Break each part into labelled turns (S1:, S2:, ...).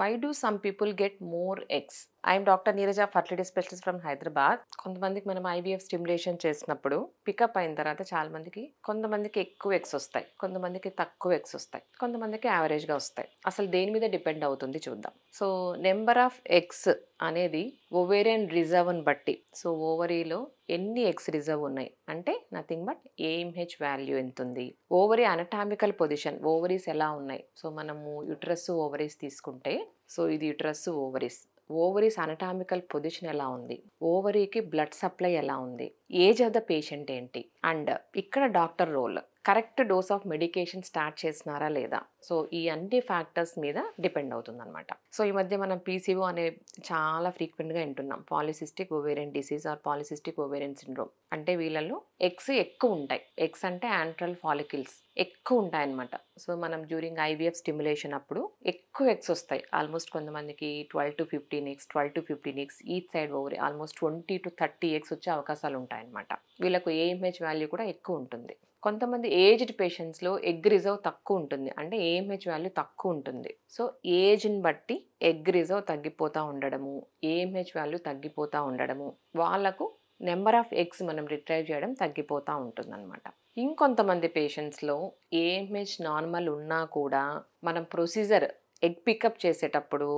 S1: Why do some people get more eggs? I am Dr. Neeraja, fertility specialist from Hyderabad. కొంతమందికి మనం IVF stimulation చేసినప్పుడు pickup అయిన తర్వాత చాలా మందికి కొంతమందికి ఎక్కువ ఎగ్స్ వస్తాయి, కొంతమందికి తక్కువ ఎగ్స్ వస్తాయి, కొంతమందికి యావరేజ్గా వస్తాయి. అసలు దేని మీద డిపెండ్ అవుతుంది చూద్దాం. సో నెంబర్ ఆఫ్ ఎగ్స్ అనేది ఓవేరియన్ రిజర్వ్ని బట్టి, సో ఓవరీలో ఎన్ని ఎగ్స్ రిజర్వ్ ఉన్నాయి అంటే నథింగ్ బట్ ఏఎంహెచ్ వాల్యూ ఎంత ఉంది, ఓవరీ అనటామికల్ పొజిషన్, ఓవరీస్ ఎలా ఉన్నాయి. సో మనము యుటరస్ ఓవరీస్ తీసుకుంటే, సో ఇది uterus ovaries, ovaries anatomical position ఎలా ఉంది, ఓవరీకి బ్లడ్ సప్లై ఎలా ఉంది, ఏజ్ ఆఫ్ ద పేషెంట్ ఏంటి, అండ్ ఇక్కడ doctor role, correct dose of medication start చేసినారా లేదా. సో ఈ అన్ని ఫ్యాక్టర్స్ మీద డిపెండ్ అవుతుంది అనమాట. సో ఈ మధ్య మనం పీసీఓ అనే చాలా ఫ్రీక్వెంట్గా వింటున్నాం, polycystic ovarian disease are polycystic ovarian syndrome. అంటే వీళ్ళలో ఎగ్స్ ఎక్కువ ఉంటాయి, ఎగ్స్ అంటే యాంట్రల్ ఫాలికిల్స్ ఎక్కువ ఉంటాయి అనమాట. సో మనం డ్యూరింగ్ ఐవీఎఫ్ స్టిమ్యులేషన్ అప్పుడు ఎక్కువ ఎగ్స్ వస్తాయి. ఆల్మోస్ట్ కొంతమందికి 12 to 15 eggs, 12 to 15 eggs each side ovary, almost 20 to 30 eggs వచ్చే అవకాశాలు ఉంటాయన్నమాట. వీళ్ళకు ఏఎంహెచ్ వాల్యూ కూడా ఎక్కువ ఉంటుంది. కొంతమంది ఏజ్డ్ పేషెంట్స్లో ఎగ్ రిజర్వ్ తక్కువ ఉంటుంది, అంటే ఏఎంహెచ్ వాల్యూ తక్కువ ఉంటుంది. సో ఏజ్ని బట్టి ఎగ్ రిజర్వ్ తగ్గిపోతూ ఉండడము, ఏఎంహెచ్ వాల్యూ తగ్గిపోతూ ఉండడము, వాళ్ళకు నెంబర్ ఆఫ్ ఎగ్స్ మనం రిట్రైవ్ చేయడం తగ్గిపోతూ ఉంటుందన్నమాట. ఇంకొంతమంది పేషెంట్స్లో ఏఎంహెచ్ నార్మల్ ఉన్నా కూడా మనం ప్రొసీజర్ ఎగ్ పికప్ చేసేటప్పుడు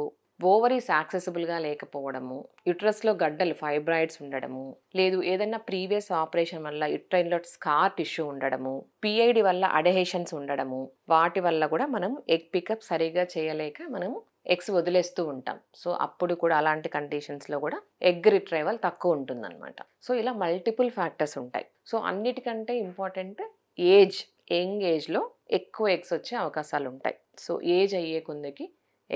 S1: ఓవరీస్ యాక్సెసిబుల్గా లేకపోవడము, యుట్రస్లో గడ్డలు ఫైబ్రాయిడ్స్ ఉండడము, లేదు ఏదైనా ప్రీవియస్ ఆపరేషన్ వల్ల యుట్రైన్లో స్కార్ టిష్యూ ఉండడము, పిఐడి వల్ల అడహేషన్స్ ఉండడము, వాటి వల్ల కూడా మనం ఎగ్ పికప్ సరిగా చేయలేక మనము ఎగ్స్ వదిలేస్తూ ఉంటాం. సో అప్పుడు కూడా అలాంటి కండిషన్స్లో కూడా ఎగ్ రిట్రైవల్ తక్కువ ఉంటుందన్నమాట. సో ఇలా మల్టిపుల్ ఫ్యాక్టర్స్ ఉంటాయి. సో అన్నిటికంటే ఇంపార్టెంట్ ఏజ్, యంగ్ ఏజ్లో ఎక్కువ ఎగ్స్ వచ్చే అవకాశాలు ఉంటాయి. సో ఏజ్ అయ్యే కొందికి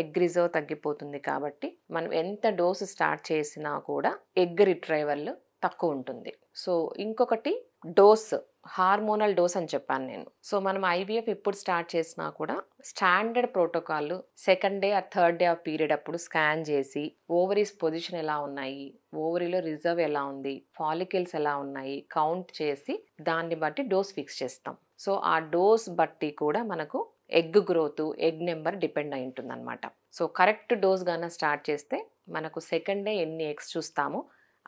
S1: ఎగ్ రిజర్వ్ తగ్గిపోతుంది కాబట్టి మనం ఎంత డోసు స్టార్ట్ చేసినా కూడా ఎగ్ రిట్రైవల్ తక్కువ ఉంటుంది. సో ఇంకొకటి డోస్, హార్మోనల్ డోస్ అని చెప్పాను నేను. సో మనం ఐవీఎఫ్ ఎప్పుడు స్టార్ట్ చేసినా కూడా standard protocol second day or third day of period అప్పుడు స్కాన్ చేసి ఓవరీస్ పొజిషన్ ఎలా ఉన్నాయి, ఓవరీలో రిజర్వ్ ఎలా ఉంది, ఫాలికల్స్ ఎలా ఉన్నాయి కౌంట్ చేసి దాన్ని బట్టి డోస్ ఫిక్స్ చేస్తాం. సో ఆ డోస్ బట్టి కూడా మనకు egg growth, egg number depend అయి ఉంటుంది అనమాట. సో కరెక్ట్ డోస్ గాన స్టార్ట్ చేస్తే మనకు సెకండ్ డే ఎన్ని ఎగ్స్ చూస్తామో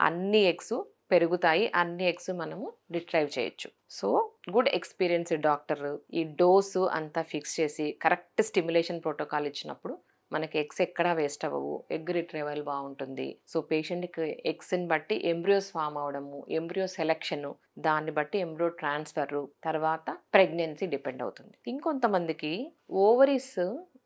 S1: అన్ని ఎగ్స్ పెరుగుతాయి, అన్ని ఎగ్స్ మనము రిట్రైవ్ చేయొచ్చు. సో గుడ్ ఎక్స్పీరియన్స్ డాక్టర్ ఈ డోసు అంతా ఫిక్స్ చేసి కరెక్ట్ స్టిమ్యులేషన్ ప్రోటోకాల్ ఇచ్చినప్పుడు మనకి ఎగ్స్ ఎక్కడా వేస్ట్ అవ్వవు, ఎగ్ రిట్రైవల్ బాగుంటుంది. సో పేషెంట్కి ఎగ్స్ని బట్టి ఎంబ్రియోస్ ఫామ్ అవడము, ఎంబ్రియో సెలెక్షన్, దాన్ని బట్టి ఎంబ్రియో ట్రాన్స్ఫర్, తర్వాత ప్రెగ్నెన్సీ డిపెండ్ అవుతుంది. ఇంకొంతమందికి ఓవరీస్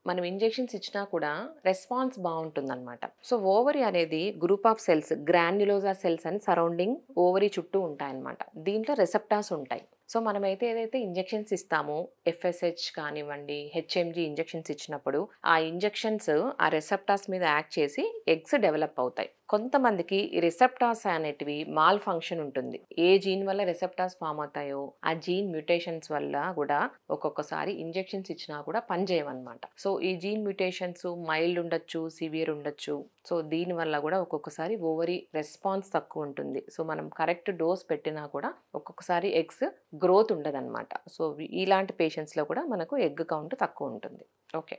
S1: మనం ఇంజెక్షన్స్ ఇచ్చినా కూడా రెస్పాన్స్ బాగుంటుందన్నమాట. సో ఓవరీ అనేది group of cells, granulosa cells అని సరౌండింగ్ ఓవరీ చుట్టూ ఉంటాయన్నమాట. దీంట్లో రెసెప్టార్స్ ఉంటాయి. సో మనమైతే ఏదైతే ఇంజెక్షన్స్ ఇస్తామో ఎఫ్ఎస్హెచ్ కానివ్వండి, హెచ్ఎంజీ ఇంజెక్షన్స్ ఇచ్చినప్పుడు ఆ ఇంజెక్షన్స్ ఆ రెసెప్టార్స్ మీద యాక్ట్ చేసి ఎగ్స్ డెవలప్ అవుతాయి. కొంతమందికి ఈ రెసెప్టార్స్ అనేటివి మాల్ ఫంక్షన్ ఉంటుంది. ఏ జీన్ వల్ల రెసెప్టార్స్ ఫామ్ అవుతాయో ఆ జీన్ మ్యూటేషన్స్ వల్ల కూడా ఒక్కొక్కసారి ఇంజెక్షన్స్ ఇచ్చినా కూడా పనిచేయవన్నమాట. సో ఈ జీన్ మ్యూటేషన్స్ మైల్డ్ ఉండొచ్చు, సివియర్ ఉండొచ్చు. సో దీనివల్ల కూడా ఒక్కొక్కసారి ఓవరీ రెస్పాన్స్ తక్కువ ఉంటుంది. సో మనం కరెక్ట్ డోస్ పెట్టినా కూడా ఒక్కొక్కసారి ఎగ్స్ గ్రోత్ ఉండదన్నమాట. సో ఇలాంటి పేషెంట్స్లో కూడా మనకు ఎగ్ కౌంట్ తక్కువ ఉంటుంది. ఓకే.